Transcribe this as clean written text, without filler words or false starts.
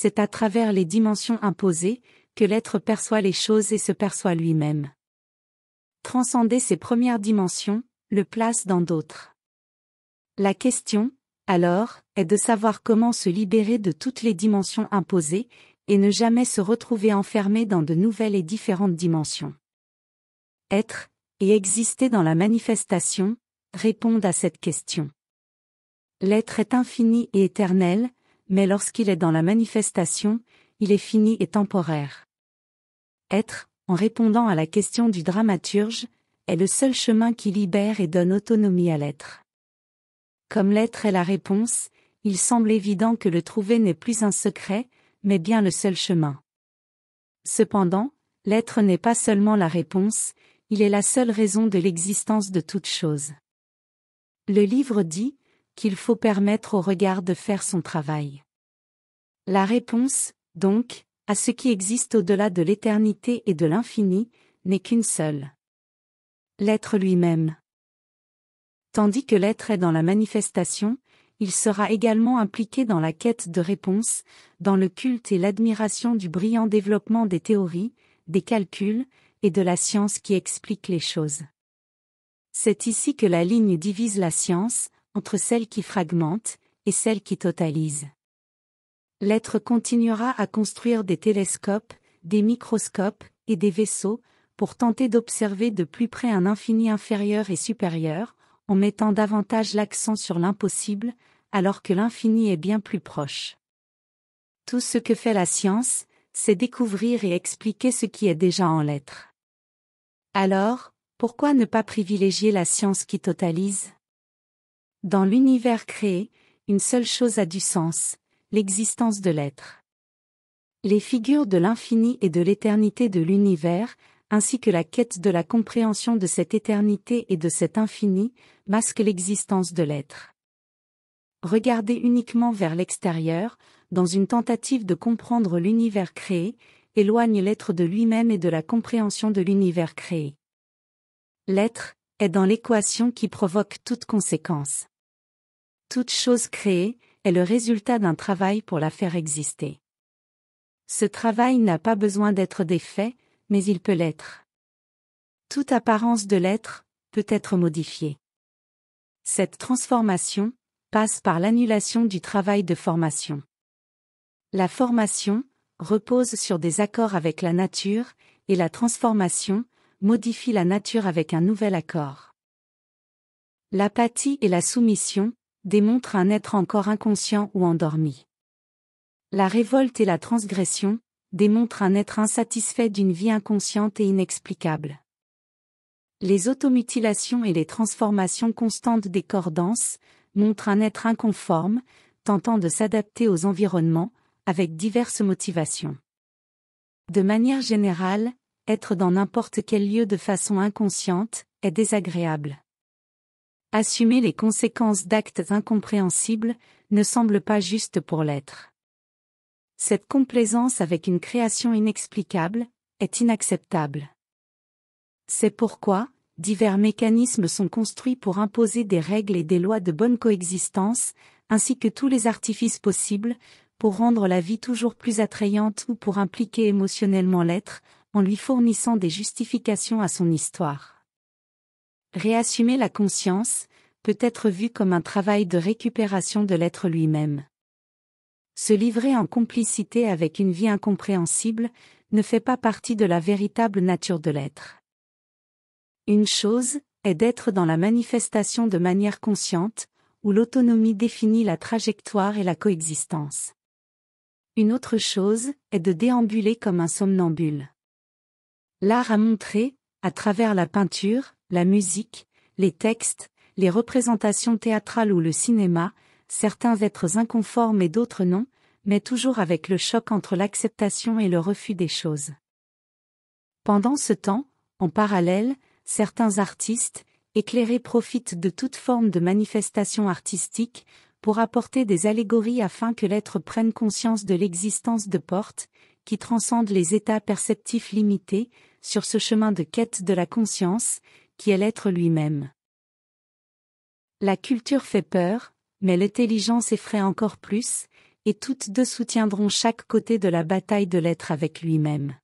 c'est à travers les dimensions imposées que l'être perçoit les choses et se perçoit lui-même. Transcender ces premières dimensions le place dans d'autres. La question, alors, est de savoir comment se libérer de toutes les dimensions imposées et ne jamais se retrouver enfermé dans de nouvelles et différentes dimensions. Être et exister dans la manifestation répondent à cette question. L'être est infini et éternel, mais lorsqu'il est dans la manifestation, il est fini et temporaire. Être, en répondant à la question du dramaturge, est le seul chemin qui libère et donne autonomie à l'être. Comme l'être est la réponse, il semble évident que le trouver n'est plus un secret, mais bien le seul chemin. Cependant, l'être n'est pas seulement la réponse, il est la seule raison de l'existence de toute chose. Le livre dit qu'il faut permettre au regard de faire son travail. La réponse, donc, à ce qui existe au-delà de l'éternité et de l'infini, n'est qu'une seule. L'être lui-même. Tandis que l'être est dans la manifestation, il sera également impliqué dans la quête de réponses, dans le culte et l'admiration du brillant développement des théories, des calculs, et de la science qui explique les choses. C'est ici que la ligne divise la science, entre celle qui fragmente, et celle qui totalise. L'être continuera à construire des télescopes, des microscopes, et des vaisseaux, pour tenter d'observer de plus près un infini inférieur et supérieur, en mettant davantage l'accent sur l'impossible, alors que l'infini est bien plus proche. Tout ce que fait la science, c'est découvrir et expliquer ce qui est déjà en l'être. Alors, pourquoi ne pas privilégier la science qui totalise ? Dans l'univers créé, une seule chose a du sens, l'existence de l'être. Les figures de l'infini et de l'éternité de l'univers, ainsi que la quête de la compréhension de cette éternité et de cet infini, masquent l'existence de l'être. Regarder uniquement vers l'extérieur, dans une tentative de comprendre l'univers créé, éloigne l'être de lui-même et de la compréhension de l'univers créé. L'être est dans l'équation qui provoque toute conséquence. Toute chose créée est le résultat d'un travail pour la faire exister. Ce travail n'a pas besoin d'être défait, mais il peut l'être. Toute apparence de l'être peut être modifiée. Cette transformation passe par l'annulation du travail de formation. La formation repose sur des accords avec la nature, et la transformation modifie la nature avec un nouvel accord. L'apathie et la soumission démontrent un être encore inconscient ou endormi. La révolte et la transgression démontrent un être insatisfait d'une vie inconsciente et inexplicable. Les automutilations et les transformations constantes des corps denses montrent un être inconforme, tentant de s'adapter aux environnements, avec diverses motivations. De manière générale, être dans n'importe quel lieu de façon inconsciente est désagréable. Assumer les conséquences d'actes incompréhensibles ne semble pas juste pour l'être. Cette complaisance avec une création inexplicable est inacceptable. C'est pourquoi, divers mécanismes sont construits pour imposer des règles et des lois de bonne coexistence, ainsi que tous les artifices possibles, pour rendre la vie toujours plus attrayante ou pour impliquer émotionnellement l'être, en lui fournissant des justifications à son histoire. Réassumer la conscience peut être vu comme un travail de récupération de l'être lui-même. Se livrer en complicité avec une vie incompréhensible ne fait pas partie de la véritable nature de l'être. Une chose est d'être dans la manifestation de manière consciente, où l'autonomie définit la trajectoire et la coexistence. Une autre chose est de déambuler comme un somnambule. L'art a montré, à travers la peinture, la musique, les textes, les représentations théâtrales ou le cinéma, certains êtres inconformes et d'autres non, mais toujours avec le choc entre l'acceptation et le refus des choses. Pendant ce temps, en parallèle, certains artistes, éclairés profitent de toute forme de manifestation artistique, pour apporter des allégories afin que l'être prenne conscience de l'existence de portes, qui transcendent les états perceptifs limités, sur ce chemin de quête de la conscience, qui est l'être lui-même. La culture fait peur, mais l'intelligence effraie encore plus, et toutes deux soutiendront chaque côté de la bataille de l'être avec lui-même.